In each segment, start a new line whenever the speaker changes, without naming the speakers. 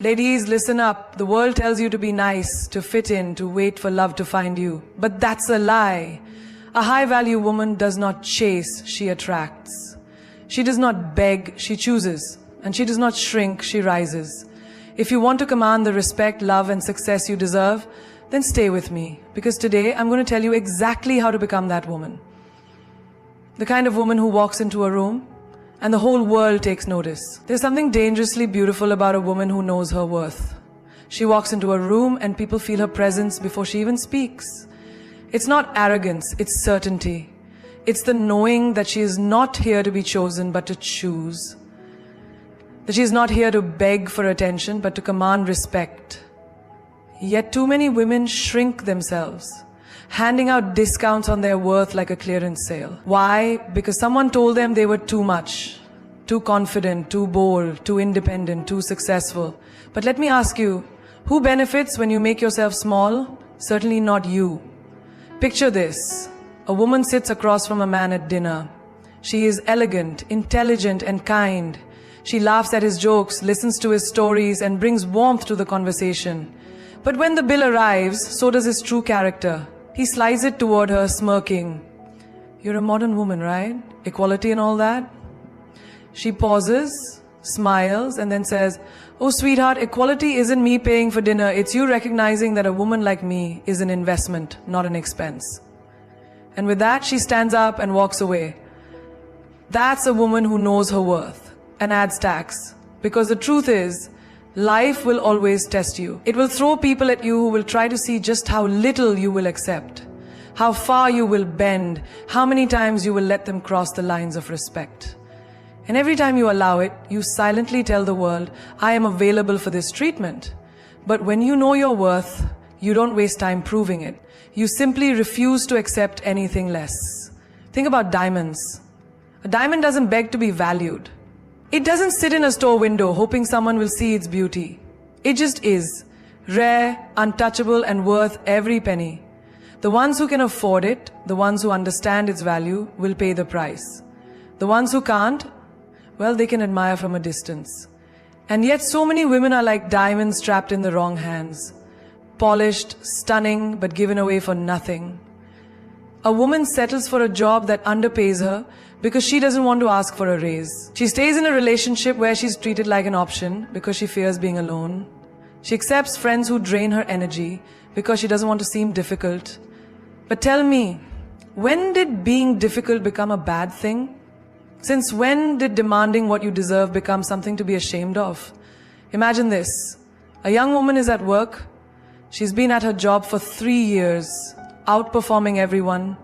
Ladies, listen up. The world tells you to be nice, to fit in, to wait for love to find you. But that's a lie. A high-value woman does not chase, she attracts. She does not beg, she chooses. And she does not shrink, she rises. If you want to command the respect, love, and success you deserve, then stay with me. Because today, I'm going to tell you exactly how to become that woman. The kind of woman who walks into a room, and the whole world takes notice. There's something dangerously beautiful about a woman who knows her worth. She walks into a room and people feel her presence before she even speaks. It's not arrogance, it's certainty. It's the knowing that she is not here to be chosen but to choose. That she is not here to beg for attention but to command respect. Yet too many women shrink themselves, handing out discounts on their worth like a clearance sale. Why? Because someone told them they were too much, too confident, too bold, too independent, too successful. But let me ask you, who benefits when you make yourself small? Certainly not you. Picture this. A woman sits across from a man at dinner. She is elegant, intelligent, and kind. She laughs at his jokes, listens to his stories, and brings warmth to the conversation. But when the bill arrives, so does his true character. He slides it toward her, smirking. You're a modern woman, right? Equality and all that? She pauses, smiles, and then says, "Oh, sweetheart, equality isn't me paying for dinner. It's you recognizing that a woman like me is an investment, not an expense." And with that, she stands up and walks away. That's a woman who knows her worth and adds tax. Because the truth is, life will always test you. It will throw people at you who will try to see just how little you will accept, how far you will bend, how many times you will let them cross the lines of respect. And every time you allow it, you silently tell the world, I am available for this treatment. But when you know your worth, you don't waste time proving it. You simply refuse to accept anything less. Think about diamonds. A diamond doesn't beg to be valued. It doesn't sit in a store window hoping someone will see its beauty. It just is, rare, untouchable, and worth every penny. The ones who can afford it, the ones who understand its value, will pay the price. The ones who can't, well, they can admire from a distance. And yet so many women are like diamonds trapped in the wrong hands. Polished, stunning, but given away for nothing. A woman settles for a job that underpays her because she doesn't want to ask for a raise. She stays in a relationship where she's treated like an option because she fears being alone. She accepts friends who drain her energy because she doesn't want to seem difficult. But tell me, when did being difficult become a bad thing? Since when did demanding what you deserve become something to be ashamed of? Imagine this. A young woman is at work. She's been at her job for 3 years, outperforming everyone,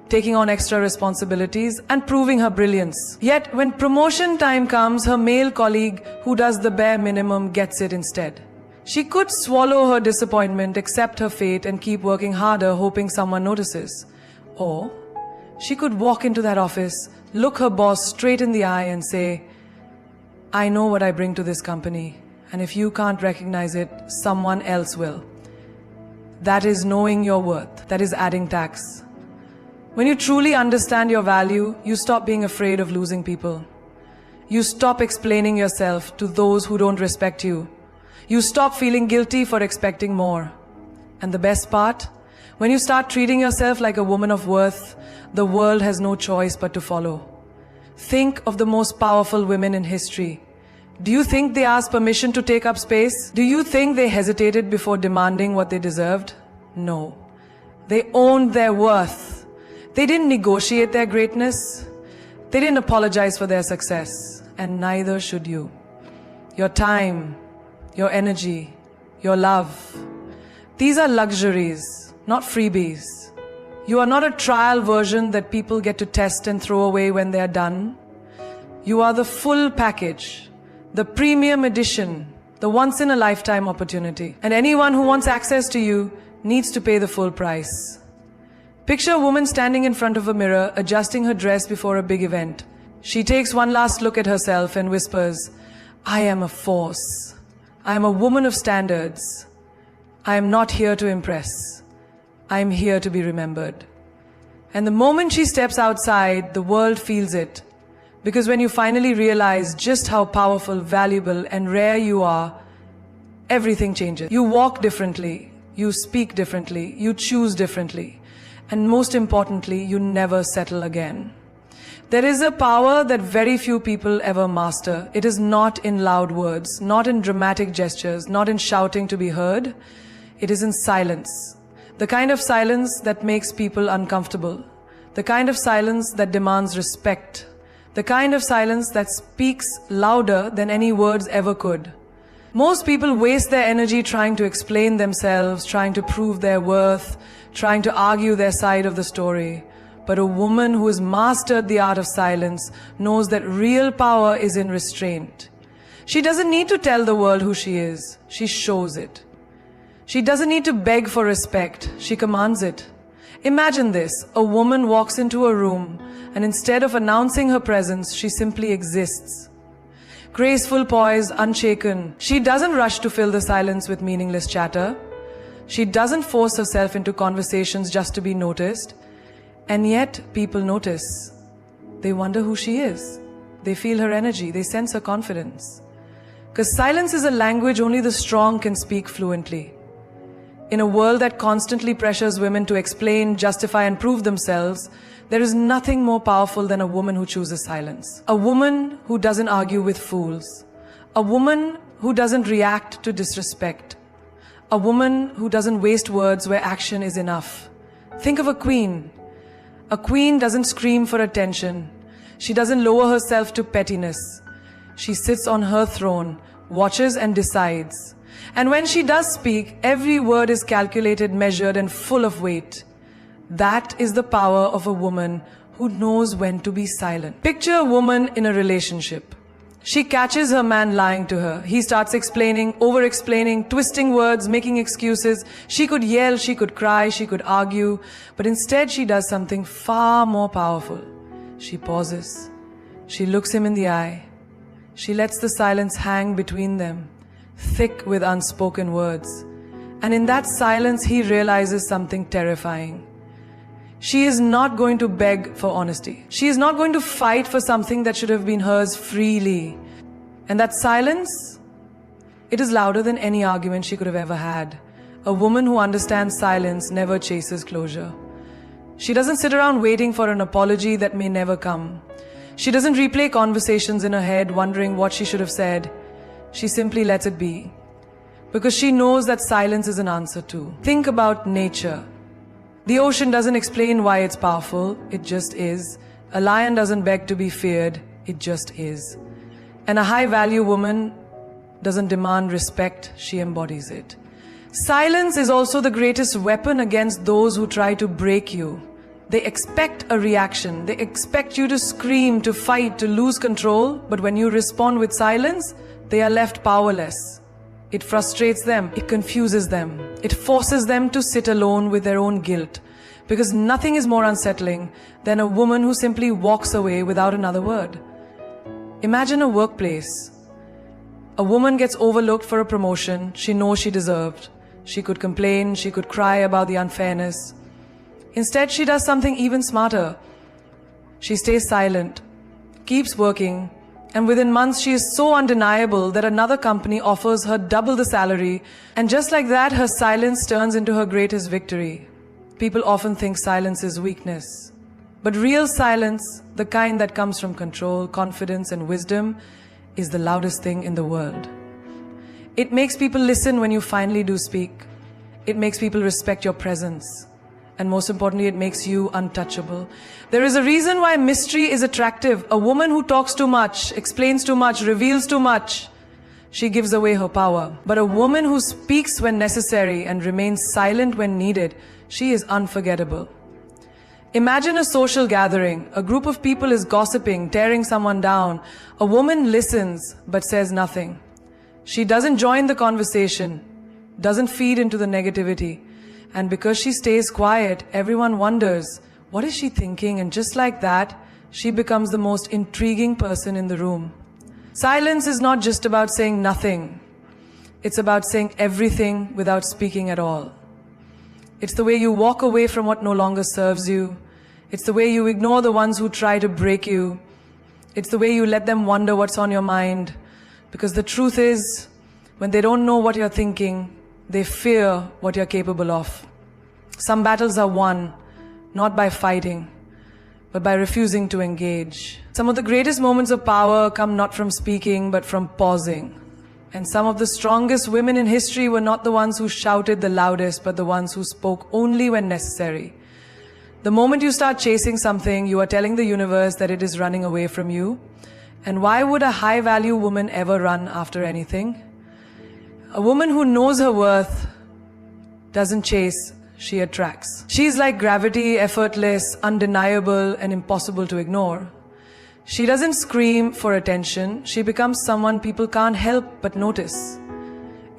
taking on extra responsibilities, and proving her brilliance. Yet, when promotion time comes, her male colleague, who does the bare minimum, gets it instead. She could swallow her disappointment, accept her fate, and keep working harder, hoping someone notices. Or, she could walk into that office, look her boss straight in the eye, and say, I know what I bring to this company, and if you can't recognize it, someone else will. That is knowing your worth. That is adding tax. When you truly understand your value, you stop being afraid of losing people. You stop explaining yourself to those who don't respect you. You stop feeling guilty for expecting more. And the best part? When you start treating yourself like a woman of worth, the world has no choice but to follow. Think of the most powerful women in history. Do you think they asked permission to take up space? Do you think they hesitated before demanding what they deserved? No. They owned their worth. They didn't negotiate their greatness. They didn't apologize for their success. And neither should you. Your time, your energy, your love. These are luxuries, not freebies. You are not a trial version that people get to test and throw away when they are done. You are the full package, the premium edition, the once-in-a-lifetime opportunity. And anyone who wants access to you needs to pay the full price. Picture a woman standing in front of a mirror, adjusting her dress before a big event. She takes one last look at herself and whispers, I am a force. I am a woman of standards. I am not here to impress. I am here to be remembered. And the moment she steps outside, the world feels it. Because when you finally realize just how powerful, valuable, and rare you are, everything changes. You walk differently, you speak differently, you choose differently, and most importantly, you never settle again. There is a power that very few people ever master. It is not in loud words, not in dramatic gestures, not in shouting to be heard. It is in silence. The kind of silence that makes people uncomfortable. The kind of silence that demands respect. The kind of silence that speaks louder than any words ever could. Most people waste their energy trying to explain themselves, trying to prove their worth, trying to argue their side of the story. But a woman who has mastered the art of silence knows that real power is in restraint. She doesn't need to tell the world who she is. She shows it. She doesn't need to beg for respect. She commands it. Imagine this. A woman walks into a room and instead of announcing her presence, she simply exists. Graceful, poised, unshaken. She doesn't rush to fill the silence with meaningless chatter. She doesn't force herself into conversations just to be noticed. And yet, people notice. They wonder who she is. They feel her energy. They sense her confidence. Because silence is a language only the strong can speak fluently. In a world that constantly pressures women to explain, justify, and prove themselves, there is nothing more powerful than a woman who chooses silence. A woman who doesn't argue with fools. A woman who doesn't react to disrespect. A woman who doesn't waste words where action is enough. Think of a queen. A queen doesn't scream for attention. She doesn't lower herself to pettiness. She sits on her throne, watches and decides. And when she does speak, every word is calculated, measured, and full of weight. That is the power of a woman who knows when to be silent. Picture a woman in a relationship. She catches her man lying to her. He starts explaining, over-explaining, twisting words, making excuses. She could yell, she could cry, she could argue. But instead she does something far more powerful. She pauses. She looks him in the eye. She lets the silence hang between them, thick with unspoken words. And in that silence, he realizes something terrifying. She is not going to beg for honesty. She is not going to fight for something that should have been hers freely. And that silence, it is louder than any argument she could have ever had. A woman who understands silence never chases closure. She doesn't sit around waiting for an apology that may never come. She doesn't replay conversations in her head wondering what she should have said. She simply lets it be. Because she knows that silence is an answer too. Think about nature. The ocean doesn't explain why it's powerful, it just is. A lion doesn't beg to be feared, it just is. And a high-value woman doesn't demand respect, she embodies it. Silence is also the greatest weapon against those who try to break you. They expect a reaction. They expect you to scream, to fight, to lose control. But when you respond with silence, they are left powerless. It frustrates them. It confuses them. It forces them to sit alone with their own guilt. Because nothing is more unsettling than a woman who simply walks away without another word. Imagine a workplace. A woman gets overlooked for a promotion she knows she deserved. She could complain, she could cry about the unfairness. Instead, she does something even smarter. She stays silent, keeps working, and within months she is so undeniable that another company offers her double the salary, and just like that, her silence turns into her greatest victory. People often think silence is weakness. But real silence, the kind that comes from control, confidence, and wisdom, is the loudest thing in the world. It makes people listen when you finally do speak. It makes people respect your presence. And most importantly, it makes you untouchable. There is a reason why mystery is attractive. A woman who talks too much, explains too much, reveals too much, she gives away her power. But a woman who speaks when necessary and remains silent when needed, she is unforgettable. Imagine a social gathering. A group of people is gossiping, tearing someone down. A woman listens but says nothing. She doesn't join the conversation, doesn't feed into the negativity. And because she stays quiet, everyone wonders, what is she thinking? And just like that, she becomes the most intriguing person in the room. Silence is not just about saying nothing. It's about saying everything without speaking at all. It's the way you walk away from what no longer serves you. It's the way you ignore the ones who try to break you. It's the way you let them wonder what's on your mind. Because the truth is, When they don't know what you're thinking, they fear what you're capable of. Some battles are won, not by fighting, but by refusing to engage. Some of the greatest moments of power come not from speaking, but from pausing. And some of the strongest women in history were not the ones who shouted the loudest, but the ones who spoke only when necessary. The moment you start chasing something, you are telling the universe that it is running away from you. And why would a high-value woman ever run after anything? A woman who knows her worth doesn't chase, she attracts. She's like gravity, effortless, undeniable, and impossible to ignore. She doesn't scream for attention. She becomes someone people can't help but notice.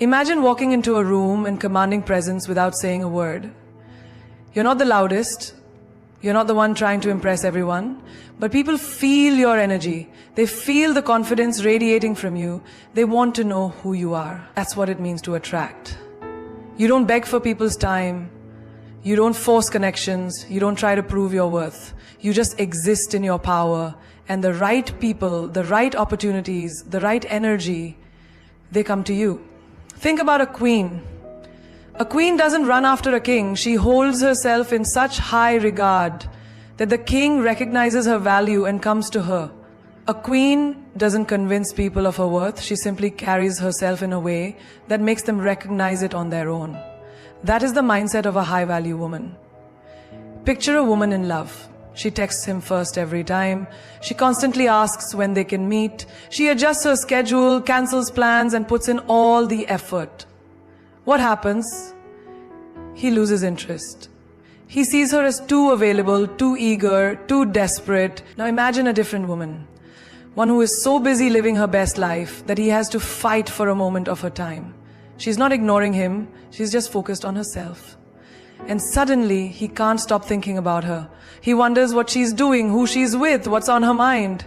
Imagine walking into a room and commanding presence without saying a word. You're not the loudest. You're not the one trying to impress everyone. But people feel your energy. They feel the confidence radiating from you. They want to know who you are. That's what it means to attract. You don't beg for people's time. You don't force connections. You don't try to prove your worth. You just exist in your power. And the right people, the right opportunities, the right energy, they come to you. Think about a queen. A queen doesn't run after a king. She holds herself in such high regard that the king recognizes her value and comes to her. A queen doesn't convince people of her worth. She simply carries herself in a way that makes them recognize it on their own. That is the mindset of a high-value woman. Picture a woman in love. She texts him first every time. She constantly asks when they can meet. She adjusts her schedule, cancels plans, and puts in all the effort. What happens? He loses interest. He sees her as too available, too eager, too desperate. Now imagine a different woman. One who is so busy living her best life that he has to fight for a moment of her time. She's not ignoring him. She's just focused on herself. And suddenly, he can't stop thinking about her. He wonders what she's doing, who she's with, what's on her mind.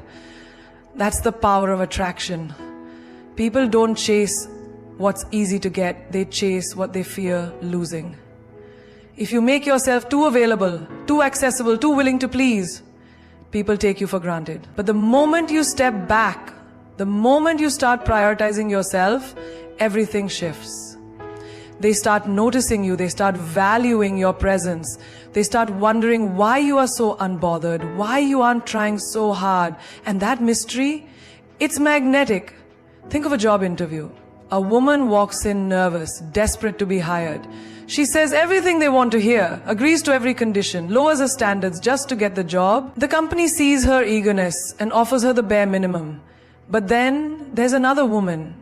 That's the power of attraction. People don't chase what's easy to get. They chase what they fear losing. If you make yourself too available, too accessible, too willing to please, people take you for granted. But the moment you step back, the moment you start prioritizing yourself, everything shifts. They start noticing you, they start valuing your presence. They start wondering why you are so unbothered, why you aren't trying so hard. And that mystery, it's magnetic. Think of a job interview. A woman walks in nervous, desperate to be hired. She says everything they want to hear, agrees to every condition, lowers her standards just to get the job. The company sees her eagerness and offers her the bare minimum. But then there's another woman.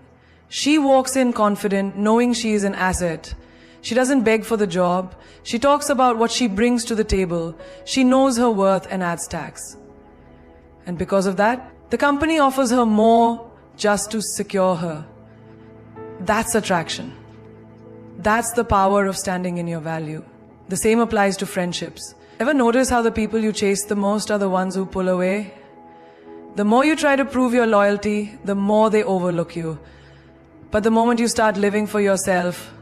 She walks in confident, knowing she is an asset. She doesn't beg for the job. She talks about what she brings to the table. She knows her worth and adds tax. And because of that, the company offers her more just to secure her. That's attraction. That's the power of standing in your value. The same applies to friendships. Ever notice how the people you chase the most are the ones who pull away? The more you try to prove your loyalty, the more they overlook you. But the moment you start living for yourself,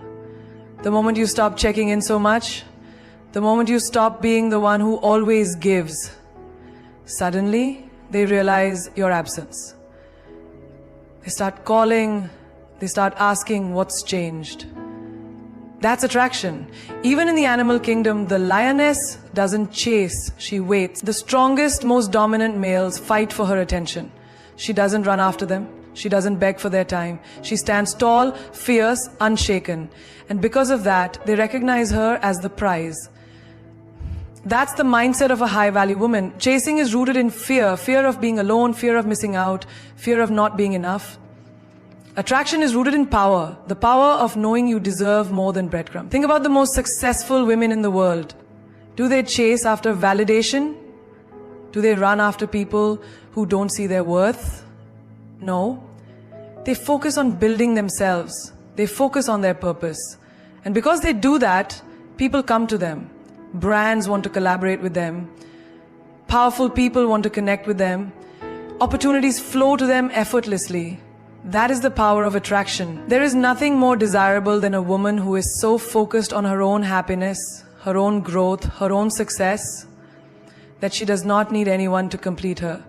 the moment you stop checking in so much, the moment you stop being the one who always gives, suddenly they realize your absence. They start calling, they start asking what's changed. That's attraction. Even in the animal kingdom, the lioness doesn't chase, she waits. The strongest, most dominant males fight for her attention. She doesn't run after them. She doesn't beg for their time. She stands tall, fierce, unshaken. And because of that, they recognize her as the prize. That's the mindset of a high-value woman. Chasing is rooted in fear. Fear of being alone, fear of missing out, fear of not being enough. Attraction is rooted in power. The power of knowing you deserve more than breadcrumbs. Think about the most successful women in the world. Do they chase after validation? Do they run after people who don't see their worth? No. They focus on building themselves. They focus on their purpose. And because they do that, people come to them. Brands want to collaborate with them. Powerful people want to connect with them. Opportunities flow to them effortlessly. That is the power of attraction. There is nothing more desirable than a woman who is so focused on her own happiness, her own growth, her own success, that she does not need anyone to complete her.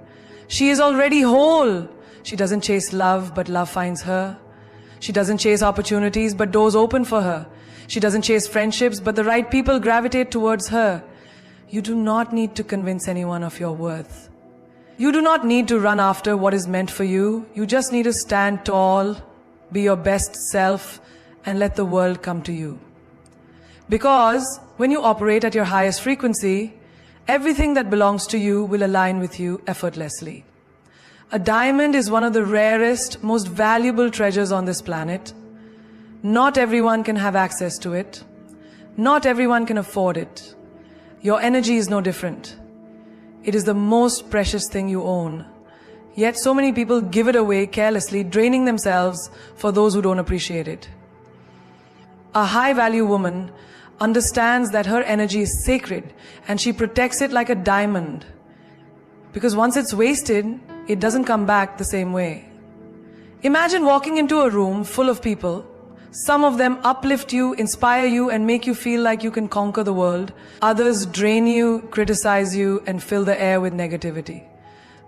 She is already whole. She doesn't chase love, but love finds her. She doesn't chase opportunities, but doors open for her. She doesn't chase friendships, but the right people gravitate towards her. You do not need to convince anyone of your worth. You do not need to run after what is meant for you. You just need to stand tall, be your best self, and let the world come to you. Because when you operate at your highest frequency, everything that belongs to you will align with you effortlessly. A diamond is one of the rarest, most valuable treasures on this planet. Not everyone can have access to it. Not everyone can afford it. Your energy is no different. It is the most precious thing you own. Yet so many people give it away carelessly, draining themselves for those who don't appreciate it. A high-value woman understands that her energy is sacred and she protects it like a diamond. Because once it's wasted, it doesn't come back the same way. Imagine walking into a room full of people. Some of them uplift you, inspire you, and make you feel like you can conquer the world. Others drain you, criticize you, and fill the air with negativity.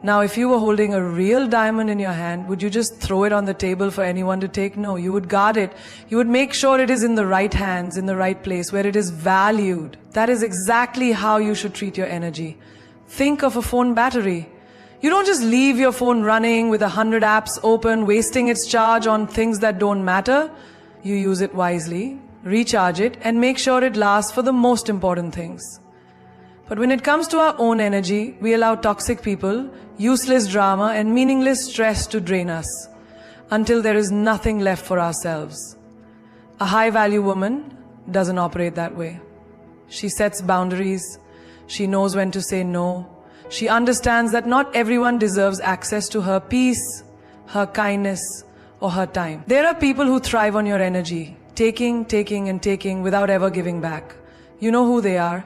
Now, if you were holding a real diamond in your hand, would you just throw it on the table for anyone to take? No, you would guard it. You would make sure it is in the right hands, in the right place, where it is valued. That is exactly how you should treat your energy. Think of a phone battery. You don't just leave your phone running with 100 apps open, wasting its charge on things that don't matter. You use it wisely, recharge it, and make sure it lasts for the most important things. But when it comes to our own energy, we allow toxic people, useless drama, and meaningless stress to drain us until there is nothing left for ourselves. A high-value woman doesn't operate that way. She sets boundaries. She knows when to say no. She understands that not everyone deserves access to her peace, her kindness, or her time. There are people who thrive on your energy, taking, and taking without ever giving back. You know who they are.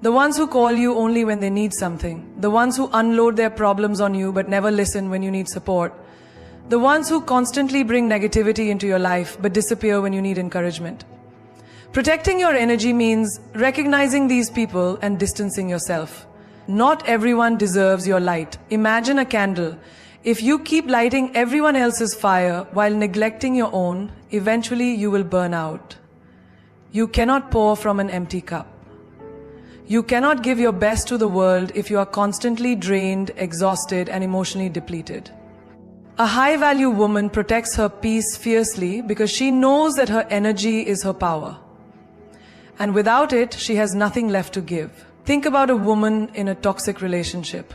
The ones who call you only when they need something. The ones who unload their problems on you but never listen when you need support. The ones who constantly bring negativity into your life but disappear when you need encouragement. Protecting your energy means recognizing these people and distancing yourself. Not everyone deserves your light. Imagine a candle. If you keep lighting everyone else's fire while neglecting your own, eventually you will burn out. You cannot pour from an empty cup. You cannot give your best to the world if you are constantly drained, exhausted, and emotionally depleted. A high-value woman protects her peace fiercely because she knows that her energy is her power. And without it, she has nothing left to give. Think about a woman in a toxic relationship.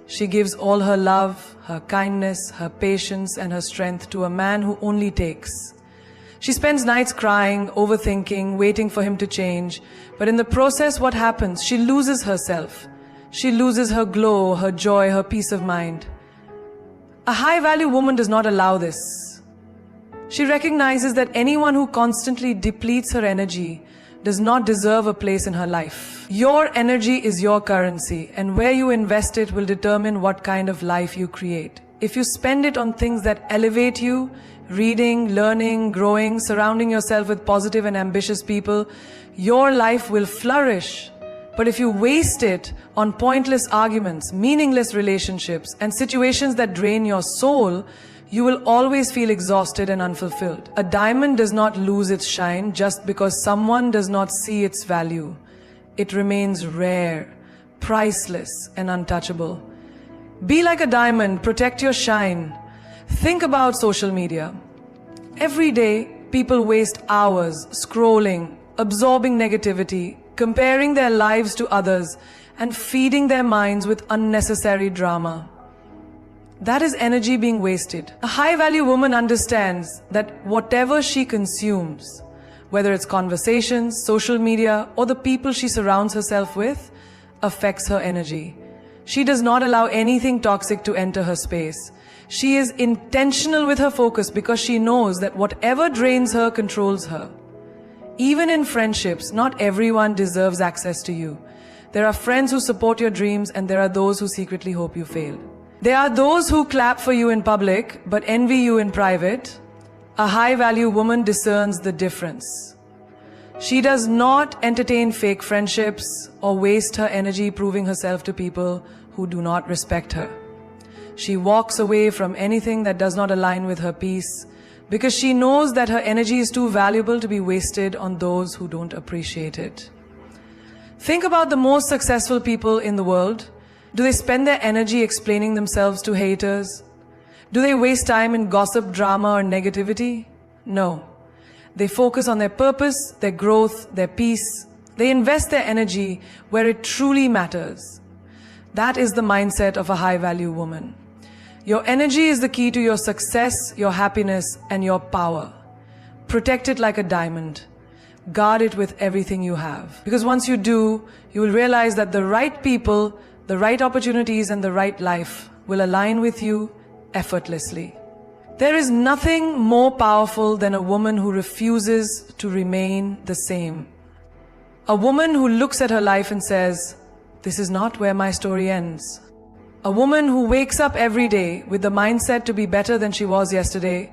She gives all her love, her kindness, her patience, and her strength to a man who only takes. She spends nights crying, overthinking, waiting for him to change. But in the process, what happens? She loses herself. She loses her glow, her joy, her peace of mind. A high-value woman does not allow this. She recognizes that anyone who constantly depletes her energy does not deserve a place in her life. Your energy is your currency, and where you invest it will determine what kind of life you create. If you spend it on things that elevate you, reading, learning, growing, surrounding yourself with positive and ambitious people, your life will flourish. But if you waste it on pointless arguments, meaningless relationships, and situations that drain your soul, you will always feel exhausted and unfulfilled. A diamond does not lose its shine just because someone does not see its value. It remains rare, priceless, and untouchable. Be like a diamond, protect your shine. Think about social media. Every day, people waste hours scrolling, absorbing negativity, comparing their lives to others, and feeding their minds with unnecessary drama. That is energy being wasted. A high-value woman understands that whatever she consumes, whether it's conversations, social media, or the people she surrounds herself with, affects her energy. She does not allow anything toxic to enter her space. She is intentional with her focus because she knows that whatever drains her controls her. Even in friendships, not everyone deserves access to you. There are friends who support your dreams, and there are those who secretly hope you fail. There are those who clap for you in public but envy you in private. A high-value woman discerns the difference. She does not entertain fake friendships or waste her energy proving herself to people who do not respect her. She walks away from anything that does not align with her peace because she knows that her energy is too valuable to be wasted on those who don't appreciate it. Think about the most successful people in the world. Do they spend their energy explaining themselves to haters? Do they waste time in gossip, drama, or negativity? No. They focus on their purpose, their growth, their peace. They invest their energy where it truly matters. That is the mindset of a high-value woman. Your energy is the key to your success, your happiness, and your power. Protect it like a diamond. Guard it with everything you have. Because once you do, you will realize that the right people, the right opportunities, and the right life will align with you effortlessly. There is nothing more powerful than a woman who refuses to remain the same. A woman who looks at her life and says, "This is not where my story ends." A woman who wakes up every day with the mindset to be better than she was yesterday.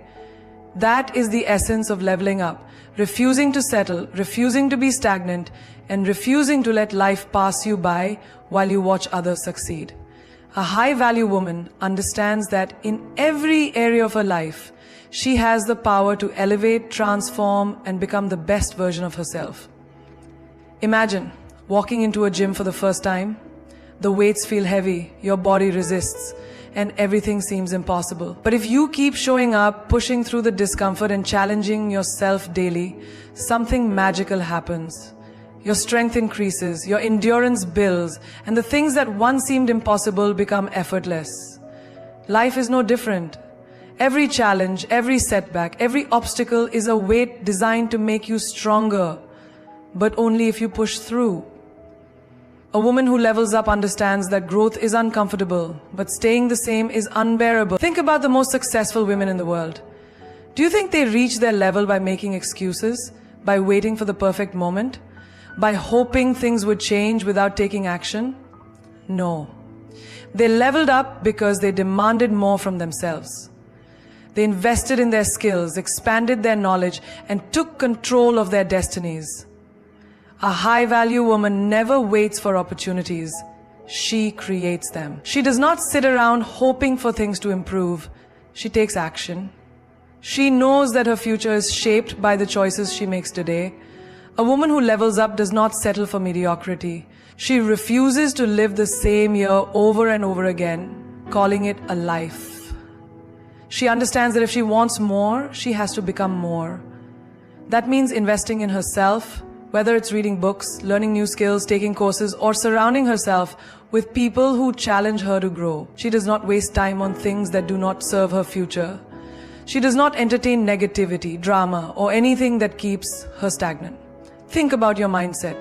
That is the essence of leveling up. Refusing to settle, refusing to be stagnant, and refusing to let life pass you by while you watch others succeed. A high-value woman understands that in every area of her life, she has the power to elevate, transform, and become the best version of herself. Imagine walking into a gym for the first time. The weights feel heavy, your body resists, and everything seems impossible. But if you keep showing up, pushing through the discomfort and challenging yourself daily, something magical happens. Your strength increases, your endurance builds, and the things that once seemed impossible become effortless. Life is no different. Every challenge, every setback, every obstacle is a weight designed to make you stronger, but only if you push through. A woman who levels up understands that growth is uncomfortable, but staying the same is unbearable. Think about the most successful women in the world. Do you think they reach their level by making excuses, by waiting for the perfect moment, by hoping things would change without taking action? No. They leveled up because they demanded more from themselves. They invested in their skills, expanded their knowledge, and took control of their destinies. A high-value woman never waits for opportunities. She creates them. She does not sit around hoping for things to improve. She takes action. She knows that her future is shaped by the choices she makes today. A woman who levels up does not settle for mediocrity. She refuses to live the same year over and over again, calling it a life. She understands that if she wants more, she has to become more. That means investing in herself, whether it's reading books, learning new skills, taking courses, or surrounding herself with people who challenge her to grow. She does not waste time on things that do not serve her future. She does not entertain negativity, drama, or anything that keeps her stagnant. Think about your mindset.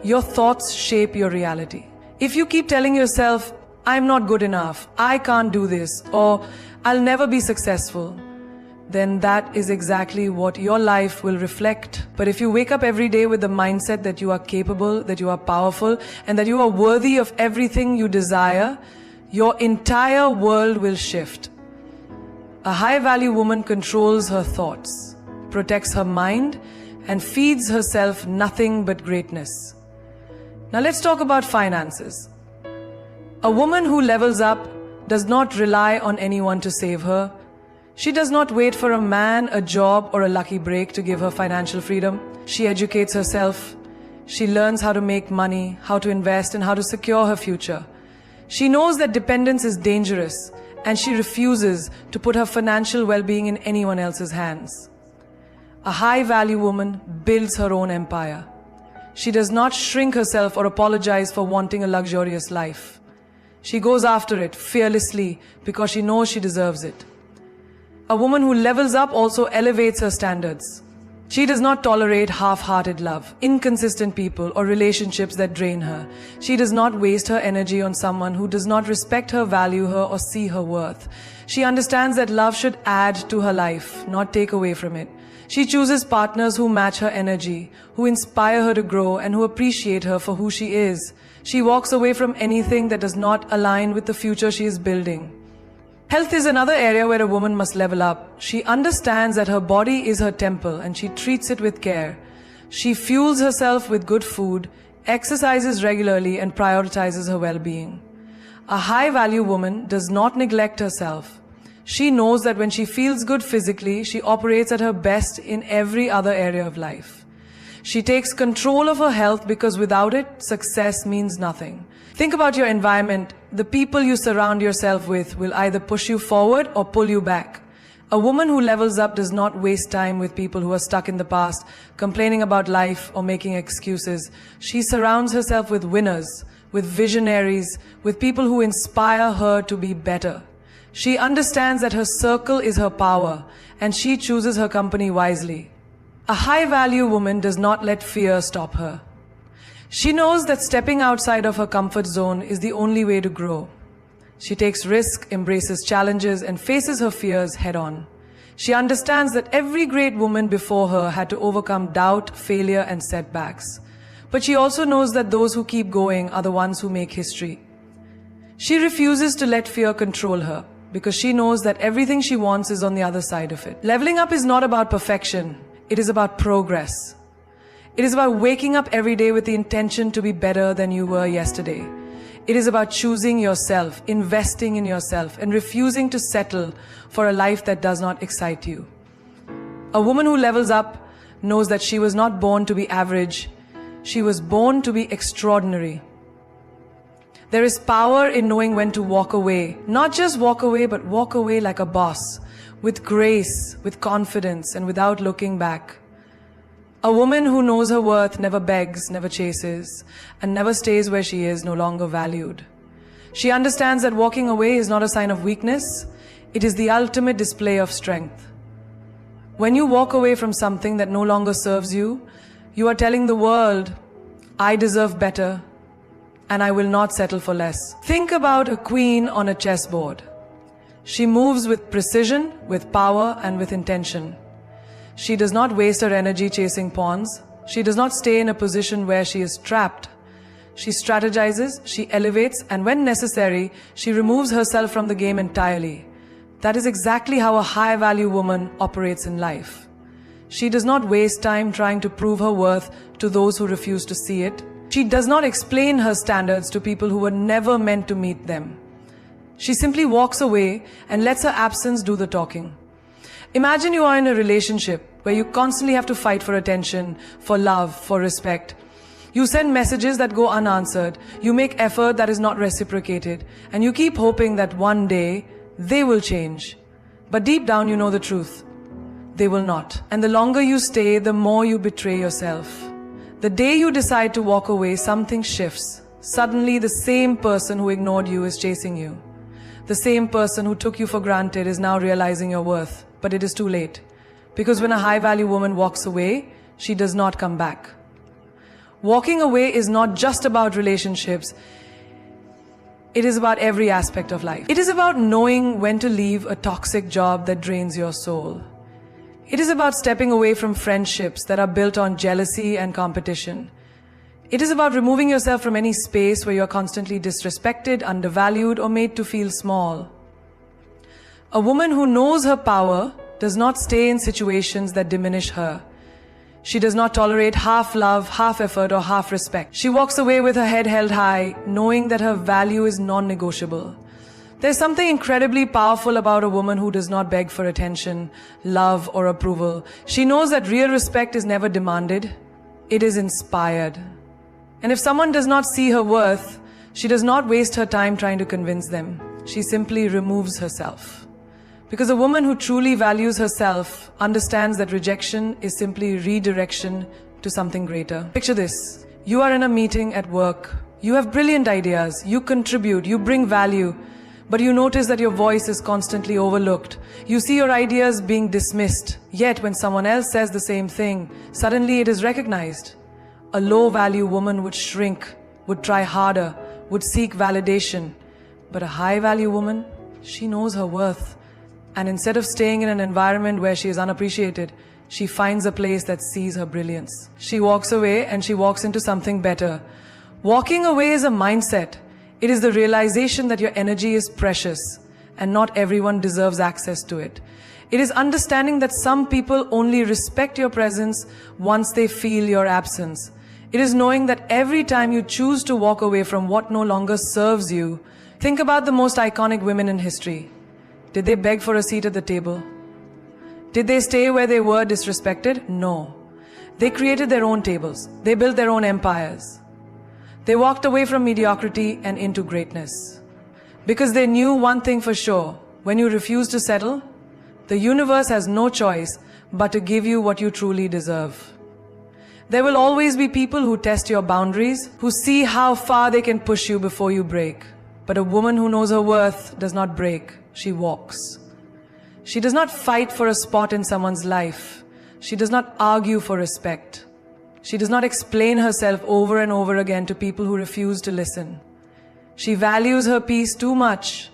Your thoughts shape your reality. If you keep telling yourself, "I'm not good enough, I can't do this," or "I'll never be successful," then that is exactly what your life will reflect. But if you wake up every day with the mindset that you are capable, that you are powerful, and that you are worthy of everything you desire, your entire world will shift. A high-value woman controls her thoughts, protects her mind, and feeds herself nothing but greatness. Now let's talk about finances. A woman who levels up does not rely on anyone to save her. She does not wait for a man, a job, or a lucky break to give her financial freedom. She educates herself. She learns how to make money, how to invest, and how to secure her future. She knows that dependence is dangerous, and she refuses to put her financial well-being in anyone else's hands. A high-value woman builds her own empire. She does not shrink herself or apologize for wanting a luxurious life. She goes after it fearlessly because she knows she deserves it. A woman who levels up also elevates her standards. She does not tolerate half-hearted love, inconsistent people, or relationships that drain her. She does not waste her energy on someone who does not respect her, value her, or see her worth. She understands that love should add to her life, not take away from it. She chooses partners who match her energy, who inspire her to grow, and who appreciate her for who she is. She walks away from anything that does not align with the future she is building. Health is another area where a woman must level up. She understands that her body is her temple and she treats it with care. She fuels herself with good food, exercises regularly, and prioritizes her well-being. A high-value woman does not neglect herself. She knows that when she feels good physically, she operates at her best in every other area of life. She takes control of her health because without it, success means nothing. Think about your environment. The people you surround yourself with will either push you forward or pull you back. A woman who levels up does not waste time with people who are stuck in the past, complaining about life or making excuses. She surrounds herself with winners, with visionaries, with people who inspire her to be better. She understands that her circle is her power, and she chooses her company wisely. A high-value woman does not let fear stop her. She knows that stepping outside of her comfort zone is the only way to grow. She takes risk, embraces challenges, and faces her fears head-on. She understands that every great woman before her had to overcome doubt, failure, and setbacks. But she also knows that those who keep going are the ones who make history. She refuses to let fear control her, because she knows that everything she wants is on the other side of it. Leveling up is not about perfection. It is about progress. It is about waking up every day with the intention to be better than you were yesterday. It is about choosing yourself, investing in yourself, and refusing to settle for a life that does not excite you. A woman who levels up knows that she was not born to be average. She was born to be extraordinary. There is power in knowing when to walk away. Not just walk away, but walk away like a boss, with grace, with confidence, and without looking back. A woman who knows her worth never begs, never chases, and never stays where she is no longer valued. She understands that walking away is not a sign of weakness. It is the ultimate display of strength. When you walk away from something that no longer serves you, you are telling the world, I deserve better, and I will not settle for less. Think about a queen on a chessboard. She moves with precision, with power, and with intention. She does not waste her energy chasing pawns. She does not stay in a position where she is trapped. She strategizes, she elevates, and when necessary, she removes herself from the game entirely. That is exactly how a high-value woman operates in life. She does not waste time trying to prove her worth to those who refuse to see it. She does not explain her standards to people who were never meant to meet them. She simply walks away and lets her absence do the talking. Imagine you are in a relationship where you constantly have to fight for attention, for love, for respect. You send messages that go unanswered. You make effort that is not reciprocated. And you keep hoping that one day they will change. But deep down you know the truth. They will not. And the longer you stay, the more you betray yourself. The day you decide to walk away, something shifts. Suddenly the same person who ignored you is chasing you. The same person who took you for granted is now realizing your worth. But it is too late. Because when a high-value woman walks away, she does not come back. Walking away is not just about relationships. It is about every aspect of life. It is about knowing when to leave a toxic job that drains your soul. It is about stepping away from friendships that are built on jealousy and competition. It is about removing yourself from any space where you are constantly disrespected, undervalued, or made to feel small. A woman who knows her power does not stay in situations that diminish her. She does not tolerate half love, half effort, or half respect. She walks away with her head held high, knowing that her value is non-negotiable. There's something incredibly powerful about a woman who does not beg for attention, love, or approval. She knows that real respect is never demanded. It is inspired. And if someone does not see her worth, she does not waste her time trying to convince them. She simply removes herself. Because a woman who truly values herself understands that rejection is simply redirection to something greater. Picture this. You are in a meeting at work. You have brilliant ideas. You contribute. You bring value. But you notice that your voice is constantly overlooked. You see your ideas being dismissed. Yet when someone else says the same thing, suddenly it is recognized. A low-value woman would shrink, would try harder, would seek validation. But a high-value woman, she knows her worth. And instead of staying in an environment where she is unappreciated, she finds a place that sees her brilliance. She walks away and she walks into something better. Walking away is a mindset. It is the realization that your energy is precious and not everyone deserves access to it. It is understanding that some people only respect your presence once they feel your absence. It is knowing that every time you choose to walk away from what no longer serves you, think about the most iconic women in history. Did they beg for a seat at the table? Did they stay where they were disrespected? No. They created their own tables. They built their own empires. They walked away from mediocrity and into greatness. Because they knew one thing for sure: when you refuse to settle, the universe has no choice but to give you what you truly deserve. There will always be people who test your boundaries, who see how far they can push you before you break. But a woman who knows her worth does not break, she walks. She does not fight for a spot in someone's life. She does not argue for respect. She does not explain herself over and over again to people who refuse to listen. She values her peace too much.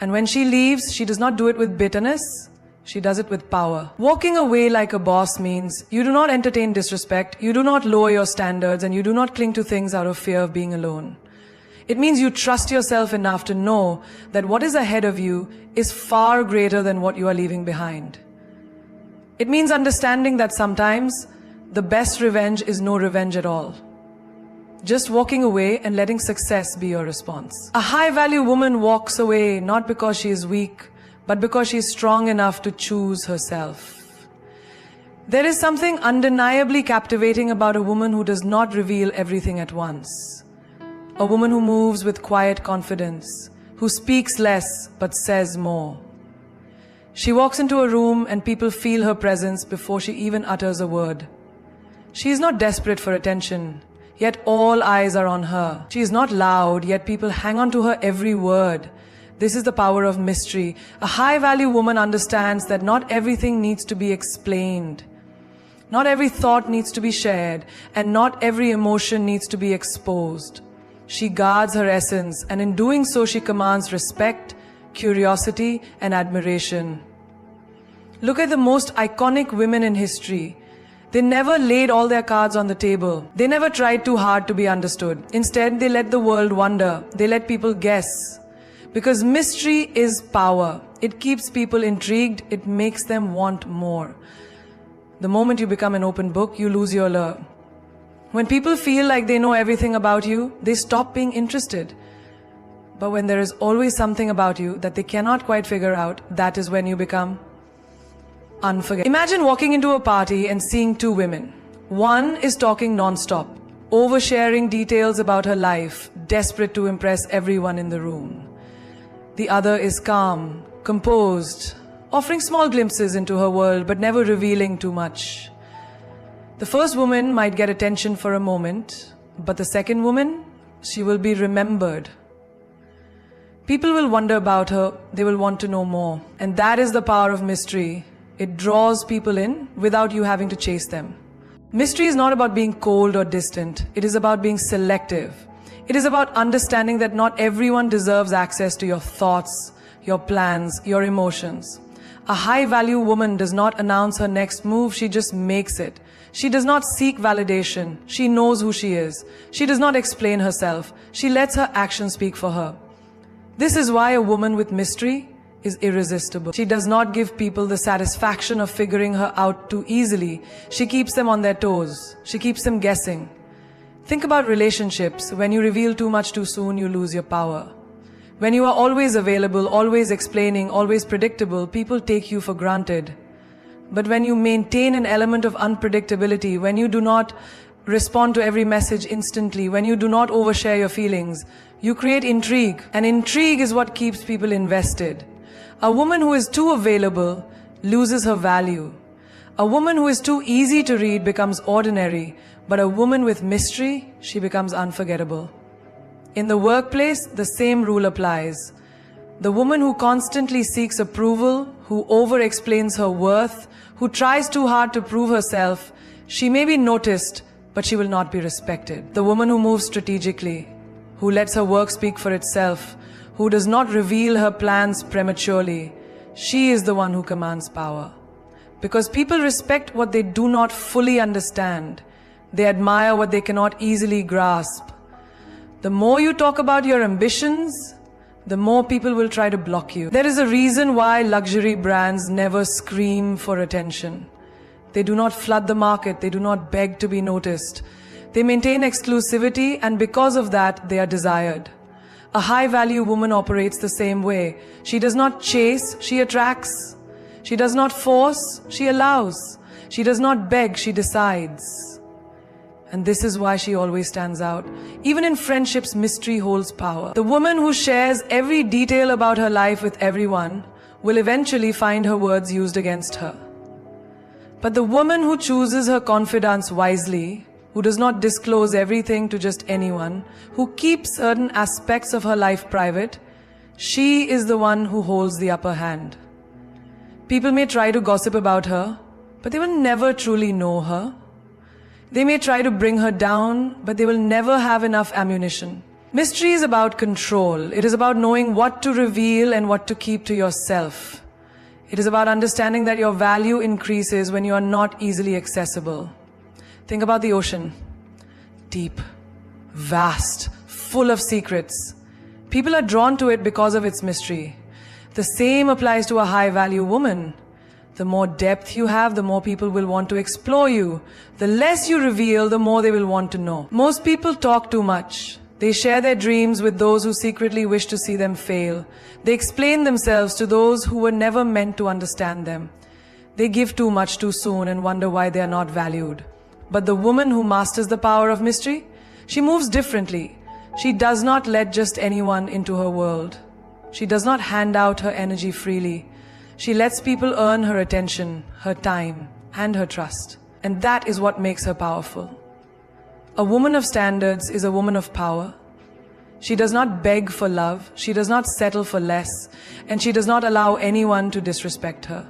And when she leaves, she does not do it with bitterness. She does it with power. Walking away like a boss means you do not entertain disrespect, you do not lower your standards, and you do not cling to things out of fear of being alone. It means you trust yourself enough to know that what is ahead of you is far greater than what you are leaving behind. It means understanding that sometimes the best revenge is no revenge at all. Just walking away and letting success be your response. A high-value woman walks away not because she is weak, but because she is strong enough to choose herself. There is something undeniably captivating about a woman who does not reveal everything at once. A woman who moves with quiet confidence, who speaks less but says more. She walks into a room and people feel her presence before she even utters a word. She is not desperate for attention, yet all eyes are on her. She is not loud, yet people hang on to her every word. This is the power of mystery. A high-value woman understands that not everything needs to be explained. Not every thought needs to be shared, and not every emotion needs to be exposed. She guards her essence, and in doing so she commands respect, curiosity, and admiration. Look at the most iconic women in history. They never laid all their cards on the table. They never tried too hard to be understood. Instead, they let the world wonder. They let people guess. Because mystery is power. It keeps people intrigued. It makes them want more. The moment you become an open book, you lose your allure. When people feel like they know everything about you, they stop being interested. But when there is always something about you that they cannot quite figure out, that is when you become unforgettable. Imagine walking into a party and seeing two women. One is talking non-stop, oversharing details about her life, desperate to impress everyone in the room. The other is calm, composed, offering small glimpses into her world but never revealing too much. The first woman might get attention for a moment, but the second woman, she will be remembered. People will wonder about her, they will want to know more. And that is the power of mystery. It draws people in without you having to chase them. Mystery is not about being cold or distant. It is about being selective. It is about understanding that not everyone deserves access to your thoughts, your plans, your emotions. A high-value woman does not announce her next move, she just makes it. She does not seek validation. She knows who she is. She does not explain herself. She lets her actions speak for her. This is why a woman with mystery is irresistible. She does not give people the satisfaction of figuring her out too easily. She keeps them on their toes. She keeps them guessing. Think about relationships. When you reveal too much too soon, you lose your power. When you are always available, always explaining, always predictable, people take you for granted. But when you maintain an element of unpredictability, when you do not respond to every message instantly, when you do not overshare your feelings, you create intrigue. And intrigue is what keeps people invested. A woman who is too available loses her value. A woman who is too easy to read becomes ordinary, but a woman with mystery, she becomes unforgettable. In the workplace, the same rule applies. The woman who constantly seeks approval, who over-explains her worth, who tries too hard to prove herself, she may be noticed, but she will not be respected. The woman who moves strategically, who lets her work speak for itself, who does not reveal her plans prematurely, she is the one who commands power. Because people respect what they do not fully understand. They admire what they cannot easily grasp. The more you talk about your ambitions, the more people will try to block you. There is a reason why luxury brands never scream for attention. They do not flood the market. They do not beg to be noticed. They maintain exclusivity, and because of that, they are desired. A high-value woman operates the same way. She does not chase, she attracts. She does not force, she allows. She does not beg, she decides. And this is why she always stands out. Even in friendships, mystery holds power. The woman who shares every detail about her life with everyone will eventually find her words used against her. But the woman who chooses her confidants wisely, who does not disclose everything to just anyone, who keeps certain aspects of her life private, she is the one who holds the upper hand. People may try to gossip about her, but they will never truly know her. They may try to bring her down, but they will never have enough ammunition. Mystery is about control. It is about knowing what to reveal and what to keep to yourself. It is about understanding that your value increases when you are not easily accessible. Think about the ocean. Deep, vast, full of secrets. People are drawn to it because of its mystery. The same applies to a high-value woman. The more depth you have, the more people will want to explore you. The less you reveal, the more they will want to know. Most people talk too much. They share their dreams with those who secretly wish to see them fail. They explain themselves to those who were never meant to understand them. They give too much too soon and wonder why they are not valued. But the woman who masters the power of mystery, she moves differently. She does not let just anyone into her world. She does not hand out her energy freely. She lets people earn her attention, her time, and her trust. And that is what makes her powerful. A woman of standards is a woman of power. She does not beg for love, she does not settle for less, and she does not allow anyone to disrespect her.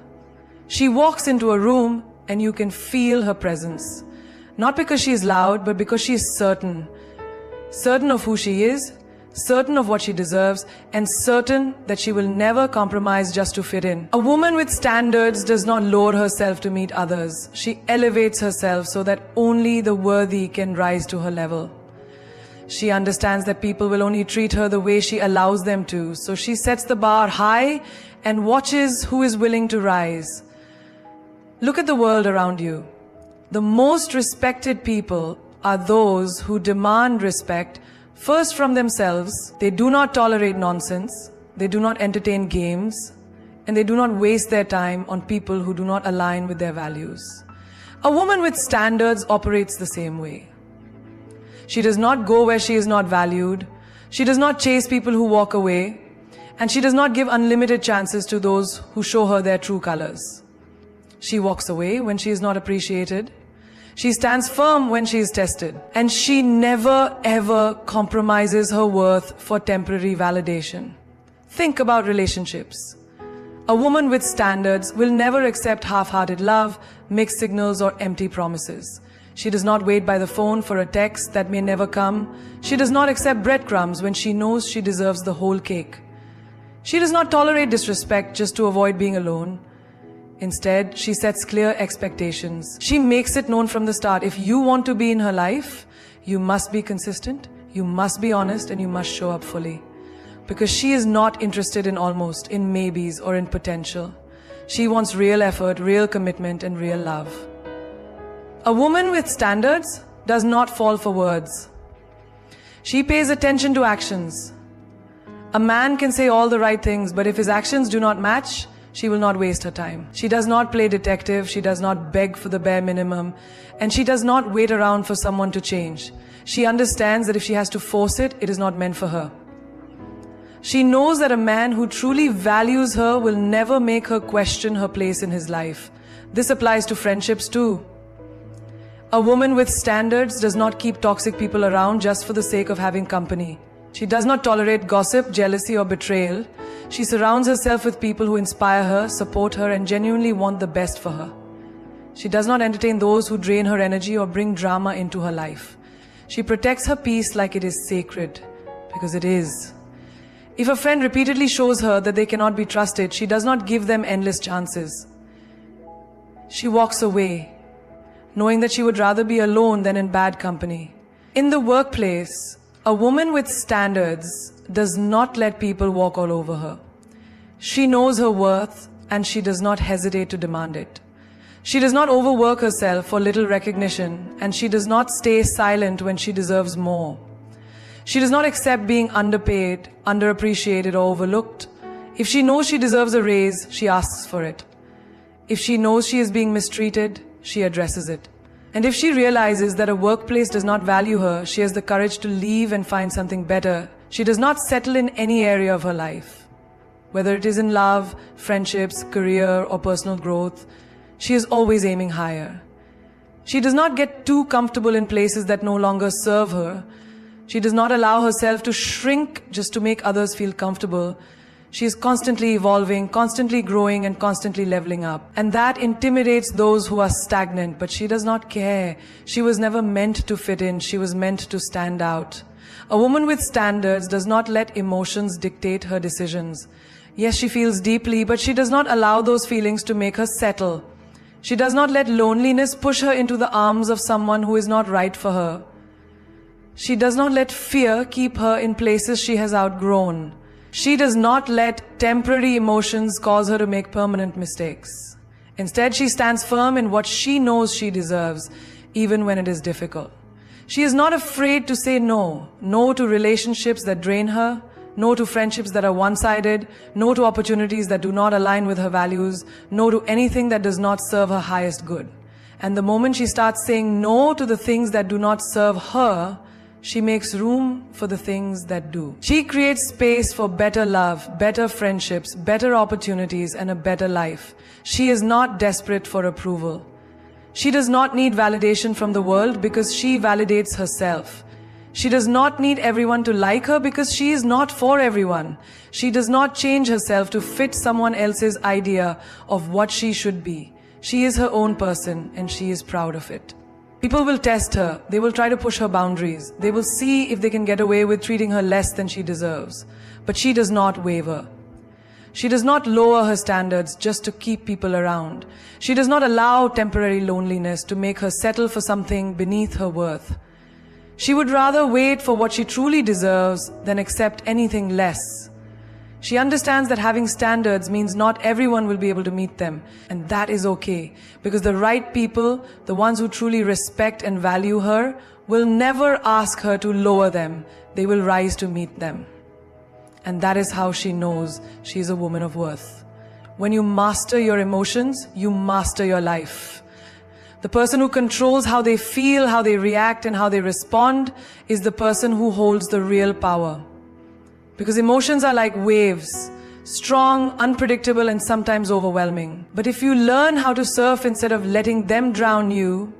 She walks into a room and you can feel her presence. Not because she is loud, but because she is certain. Certain of who she is, certain of what she deserves, and certain that she will never compromise just to fit in. A woman with standards does not lower herself to meet others. She elevates herself so that only the worthy can rise to her level. She understands that people will only treat her the way she allows them to, so she sets the bar high and watches who is willing to rise. Look at the world around you. The most respected people are those who demand respect first from themselves. They do not tolerate nonsense, they do not entertain games, and they do not waste their time on people who do not align with their values. A woman with standards operates the same way. She does not go where she is not valued, she does not chase people who walk away, and she does not give unlimited chances to those who show her their true colors. She walks away when she is not appreciated. She stands firm when she is tested. And she never ever compromises her worth for temporary validation. Think about relationships. A woman with standards will never accept half-hearted love, mixed signals, or empty promises. She does not wait by the phone for a text that may never come. She does not accept breadcrumbs when she knows she deserves the whole cake. She does not tolerate disrespect just to avoid being alone. Instead, she sets clear expectations. She makes it known from the start. If you want to be in her life, you must be consistent, you must be honest, and you must show up fully. Because she is not interested in almost, in maybes, or in potential. She wants real effort, real commitment, and real love. A woman with standards does not fall for words. She pays attention to actions. A man can say all the right things, but if his actions do not match, she will not waste her time. She does not play detective, she does not beg for the bare minimum, and she does not wait around for someone to change. She understands that if she has to force it, it is not meant for her. She knows that a man who truly values her will never make her question her place in his life. This applies to friendships too. A woman with standards does not keep toxic people around just for the sake of having company. She does not tolerate gossip, jealousy, or betrayal. She surrounds herself with people who inspire her, support her, and genuinely want the best for her. She does not entertain those who drain her energy or bring drama into her life. She protects her peace like it is sacred, because it is. If a friend repeatedly shows her that they cannot be trusted, she does not give them endless chances. She walks away, knowing that she would rather be alone than in bad company. In the workplace, a woman with standards does not let people walk all over her. She knows her worth and she does not hesitate to demand it. She does not overwork herself for little recognition, and she does not stay silent when she deserves more. She does not accept being underpaid, underappreciated, or overlooked. If she knows she deserves a raise, she asks for it. If she knows she is being mistreated, she addresses it. And if she realizes that a workplace does not value her, she has the courage to leave and find something better. She does not settle in any area of her life. Whether it is in love, friendships, career, or personal growth, she is always aiming higher. She does not get too comfortable in places that no longer serve her. She does not allow herself to shrink just to make others feel comfortable. She is constantly evolving, constantly growing, and constantly leveling up. And that intimidates those who are stagnant, but she does not care. She was never meant to fit in. She was meant to stand out. A woman with standards does not let emotions dictate her decisions. Yes, she feels deeply, but she does not allow those feelings to make her settle. She does not let loneliness push her into the arms of someone who is not right for her. She does not let fear keep her in places she has outgrown. She does not let temporary emotions cause her to make permanent mistakes. Instead, she stands firm in what she knows she deserves, even when it is difficult. She is not afraid to say no. No to relationships that drain her, no to friendships that are one-sided, no to opportunities that do not align with her values, no to anything that does not serve her highest good. And the moment she starts saying no to the things that do not serve her, she makes room for the things that do. She creates space for better love, better friendships, better opportunities, and a better life. She is not desperate for approval. She does not need validation from the world because she validates herself. She does not need everyone to like her because she is not for everyone. She does not change herself to fit someone else's idea of what she should be. She is her own person, and she is proud of it. People will test her. They will try to push her boundaries. They will see if they can get away with treating her less than she deserves. But she does not waver. She does not lower her standards just to keep people around. She does not allow temporary loneliness to make her settle for something beneath her worth. She would rather wait for what she truly deserves than accept anything less. She understands that having standards means not everyone will be able to meet them, and that is okay, because the right people, the ones who truly respect and value her, will never ask her to lower them. They will rise to meet them. And that is how she knows she is a woman of worth. When you master your emotions, you master your life. The person who controls how they feel, how they react, and how they respond is the person who holds the real power. Because emotions are like waves, strong, unpredictable, and sometimes overwhelming. But if you learn how to surf instead of letting them drown you,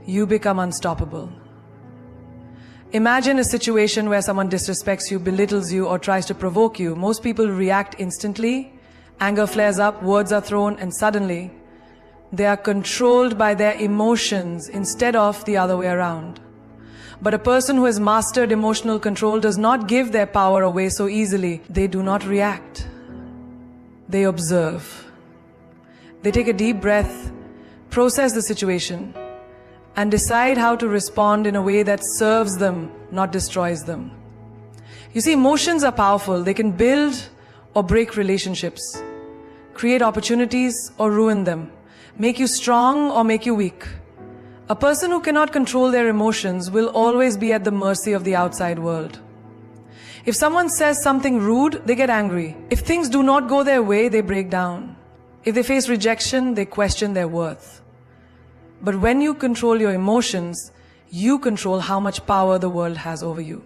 you become unstoppable. Imagine a situation where someone disrespects you, belittles you, or tries to provoke you. Most people react instantly, anger flares up, words are thrown, and suddenly they are controlled by their emotions instead of the other way around. But a person who has mastered emotional control does not give their power away so easily. They do not react. They observe. They take a deep breath, process the situation, and decide how to respond in a way that serves them, not destroys them. You see, emotions are powerful. They can build or break relationships, create opportunities or ruin them, make you strong or make you weak. A person who cannot control their emotions will always be at the mercy of the outside world. If someone says something rude, they get angry. If things do not go their way, they break down. If they face rejection, they question their worth. But when you control your emotions, you control how much power the world has over you.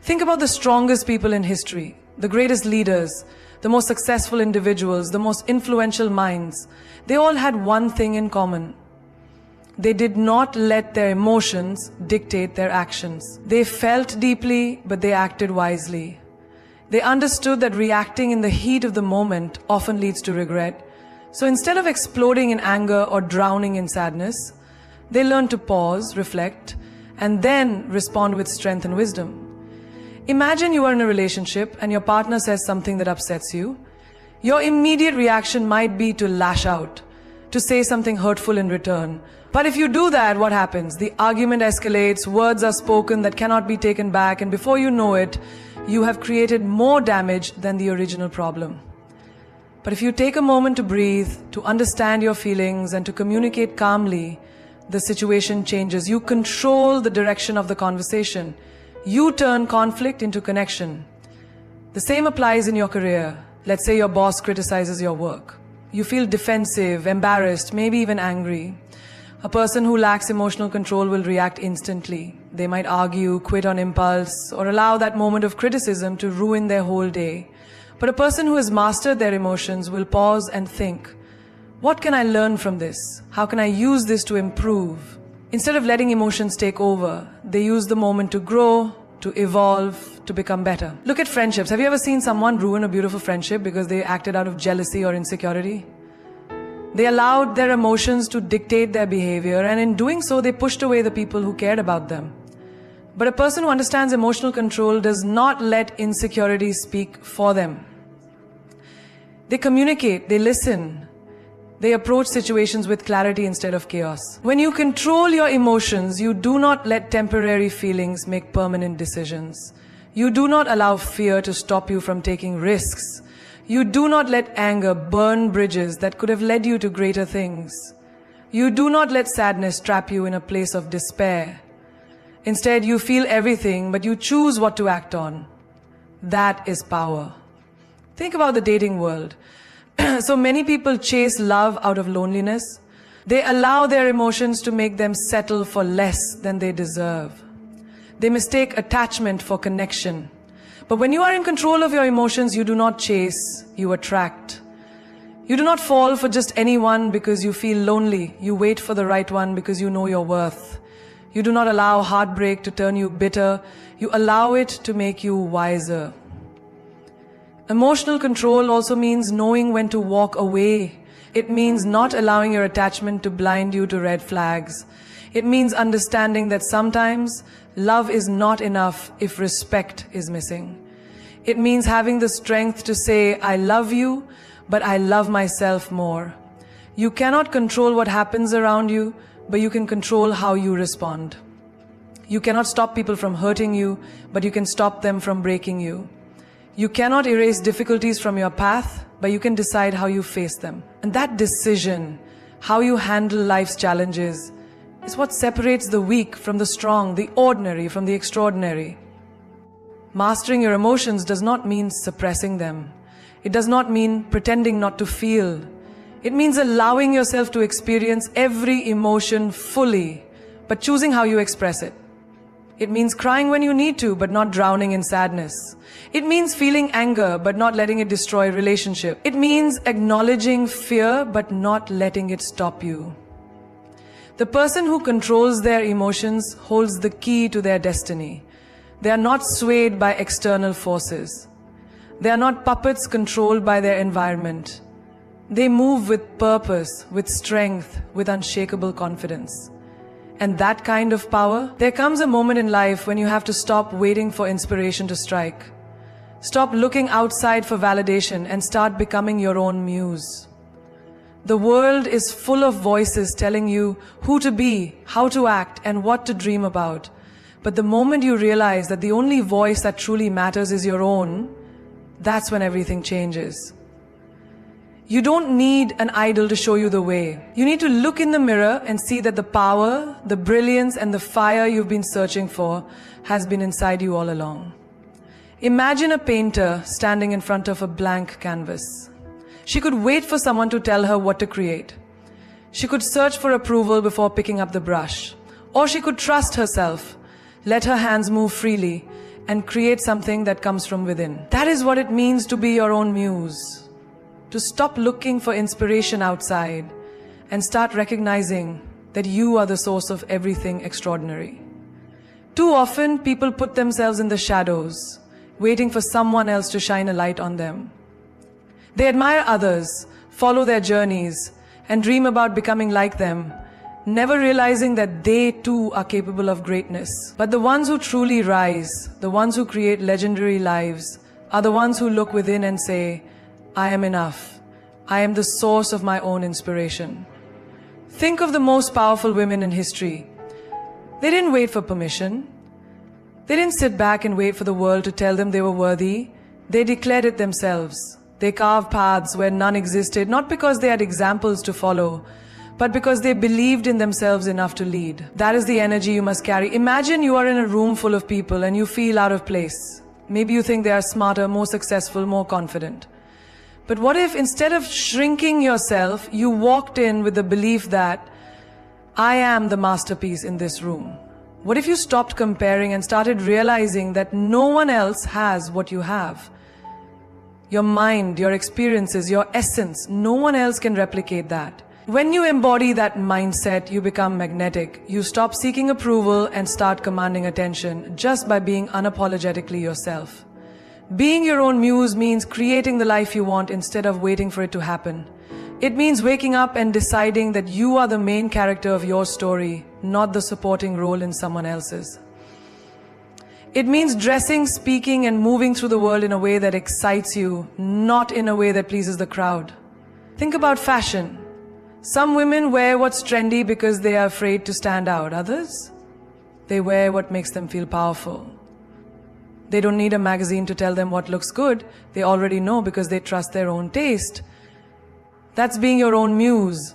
Think about the strongest people in history, the greatest leaders, the most successful individuals, the most influential minds. They all had one thing in common. They did not let their emotions dictate their actions. They felt deeply, but they acted wisely. They understood that reacting in the heat of the moment often leads to regret. So instead of exploding in anger or drowning in sadness, they learned to pause, reflect, and then respond with strength and wisdom. Imagine you are in a relationship and your partner says something that upsets you. Your immediate reaction might be to lash out, to say something hurtful in return. But if you do that, what happens? The argument escalates, words are spoken that cannot be taken back, and before you know it, you have created more damage than the original problem. But if you take a moment to breathe, to understand your feelings, and to communicate calmly, the situation changes. You control the direction of the conversation. You turn conflict into connection. The same applies in your career. Let's say your boss criticizes your work. You feel defensive, embarrassed, maybe even angry. A person who lacks emotional control will react instantly. They might argue, quit on impulse, or allow that moment of criticism to ruin their whole day. But a person who has mastered their emotions will pause and think, what can I learn from this? How can I use this to improve? Instead of letting emotions take over, they use the moment to grow, to evolve, to become better. Look at friendships. Have you ever seen someone ruin a beautiful friendship because they acted out of jealousy or insecurity? They allowed their emotions to dictate their behavior, and in doing so, they pushed away the people who cared about them. But a person who understands emotional control does not let insecurity speak for them. They communicate, they listen, they approach situations with clarity instead of chaos. When you control your emotions, you do not let temporary feelings make permanent decisions. You do not allow fear to stop you from taking risks. You do not let anger burn bridges that could have led you to greater things. You do not let sadness trap you in a place of despair. Instead, you feel everything, but you choose what to act on. That is power. Think about the dating world. So many people chase love out of loneliness. They allow their emotions to make them settle for less than they deserve. They mistake attachment for connection. But when you are in control of your emotions, you do not chase, you attract. You do not fall for just anyone because you feel lonely. You wait for the right one because you know your worth. You do not allow heartbreak to turn you bitter. You allow it to make you wiser. Emotional control also means knowing when to walk away. It means not allowing your attachment to blind you to red flags. It means understanding that sometimes love is not enough if respect is missing. It means having the strength to say, I love you, but I love myself more. You cannot control what happens around you, but you can control how you respond. You cannot stop people from hurting you, but you can stop them from breaking you. You cannot erase difficulties from your path, but you can decide how you face them. And that decision, how you handle life's challenges, is what separates the weak from the strong, the ordinary from the extraordinary. Mastering your emotions does not mean suppressing them. It does not mean pretending not to feel. It means allowing yourself to experience every emotion fully, but choosing how you express it. It means crying when you need to, but not drowning in sadness. It means feeling anger, but not letting it destroy relationship. It means acknowledging fear, but not letting it stop you. The person who controls their emotions holds the key to their destiny. They are not swayed by external forces. They are not puppets controlled by their environment. They move with purpose, with strength, with unshakable confidence. And that kind of power, there comes a moment in life when you have to stop waiting for inspiration to strike. Stop looking outside for validation and start becoming your own muse. The world is full of voices telling you who to be, how to act, and what to dream about. But the moment you realize that the only voice that truly matters is your own, that's when everything changes. You don't need an idol to show you the way. You need to look in the mirror and see that the power, the brilliance, and the fire you've been searching for has been inside you all along. Imagine a painter standing in front of a blank canvas. She could wait for someone to tell her what to create. She could search for approval before picking up the brush. Or she could trust herself, let her hands move freely, and create something that comes from within. That is what it means to be your own muse. To stop looking for inspiration outside and start recognizing that you are the source of everything extraordinary. Too often, people put themselves in the shadows, waiting for someone else to shine a light on them. They admire others, follow their journeys, and dream about becoming like them, never realizing that they too are capable of greatness. But the ones who truly rise, the ones who create legendary lives, are the ones who look within and say, I am enough. I am the source of my own inspiration. Think of the most powerful women in history. They didn't wait for permission. They didn't sit back and wait for the world to tell them they were worthy. They declared it themselves. They carved paths where none existed, not because they had examples to follow, but because they believed in themselves enough to lead. That is the energy you must carry. Imagine you are in a room full of people and you feel out of place. Maybe you think they are smarter, more successful, more confident. But what if instead of shrinking yourself, you walked in with the belief that I am the masterpiece in this room? What if you stopped comparing and started realizing that no one else has what you have? Your mind, your experiences, your essence, no one else can replicate that. When you embody that mindset, you become magnetic. You stop seeking approval and start commanding attention just by being unapologetically yourself. Being your own muse means creating the life you want instead of waiting for it to happen. It means waking up and deciding that you are the main character of your story, not the supporting role in someone else's. It means dressing, speaking, and moving through the world in a way that excites you, not in a way that pleases the crowd. Think about fashion. Some women wear what's trendy because they are afraid to stand out. Others, they wear what makes them feel powerful. They don't need a magazine to tell them what looks good. They already know because they trust their own taste. That's being your own muse.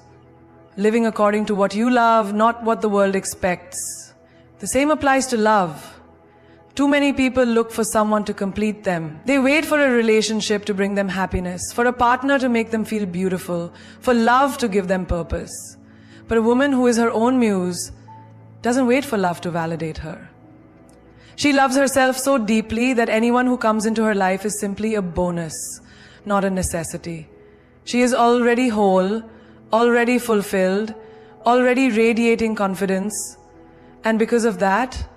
Living according to what you love, not what the world expects. The same applies to love. Too many people look for someone to complete them. They wait for a relationship to bring them happiness, for a partner to make them feel beautiful, for love to give them purpose. But a woman who is her own muse doesn't wait for love to validate her. She loves herself so deeply that anyone who comes into her life is simply a bonus, not a necessity. She is already whole, already fulfilled, already radiating confidence, and because of that,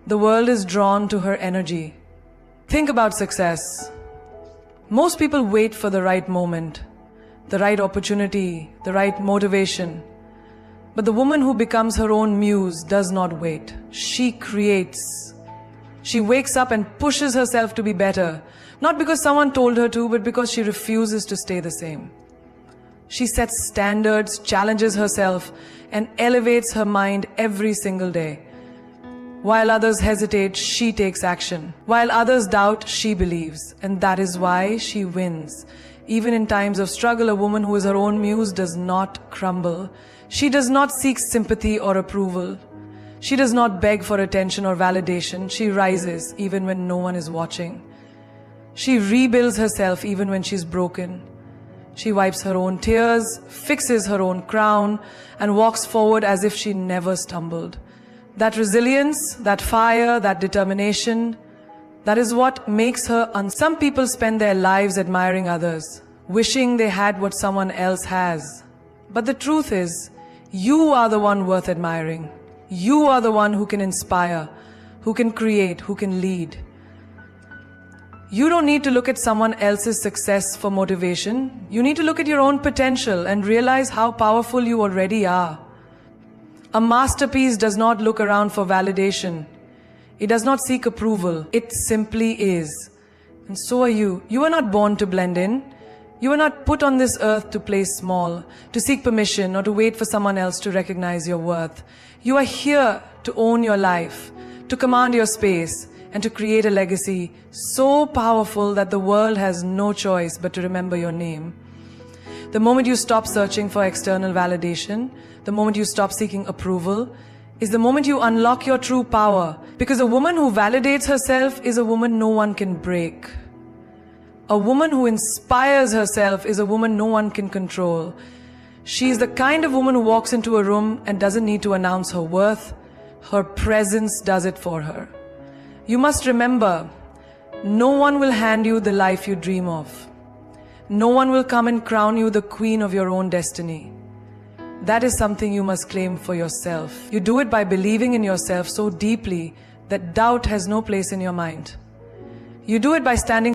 the world is drawn to her energy. Think about success. Most people wait for the right moment, the right opportunity, the right motivation. But the woman who becomes her own muse does not wait. She creates. She wakes up and pushes herself to be better, not because someone told her to, but because she refuses to stay the same. She sets standards, challenges herself, and elevates her mind every single day. While others hesitate, she takes action. While others doubt, she believes. And that is why she wins. Even in times of struggle, a woman who is her own muse does not crumble. She does not seek sympathy or approval. She does not beg for attention or validation. She rises even when no one is watching. She rebuilds herself even when she's broken. She wipes her own tears, fixes her own crown, and walks forward as if she never stumbled. That resilience, that fire, that determination, that is what makes her Some people spend their lives admiring others, wishing they had what someone else has. But the truth is, you are the one worth admiring. You are the one who can inspire, who can create, who can lead. You don't need to look at someone else's success for motivation. You need to look at your own potential and realize how powerful you already are. A masterpiece does not look around for validation. It does not seek approval. It simply is. And so are you. You are not born to blend in. You are not put on this earth to play small, to seek permission, or to wait for someone else to recognize your worth. You are here to own your life, to command your space, and to create a legacy so powerful that the world has no choice but to remember your name. The moment you stop searching for external validation, the moment you stop seeking approval, is the moment you unlock your true power. Because a woman who validates herself is a woman no one can break. A woman who inspires herself is a woman no one can control. She is the kind of woman who walks into a room and doesn't need to announce her worth. Her presence does it for her. You must remember, no one will hand you the life you dream of. No one will come and crown you the queen of your own destiny. That is something you must claim for yourself. You do it by believing in yourself so deeply that doubt has no place in your mind. You do it by standing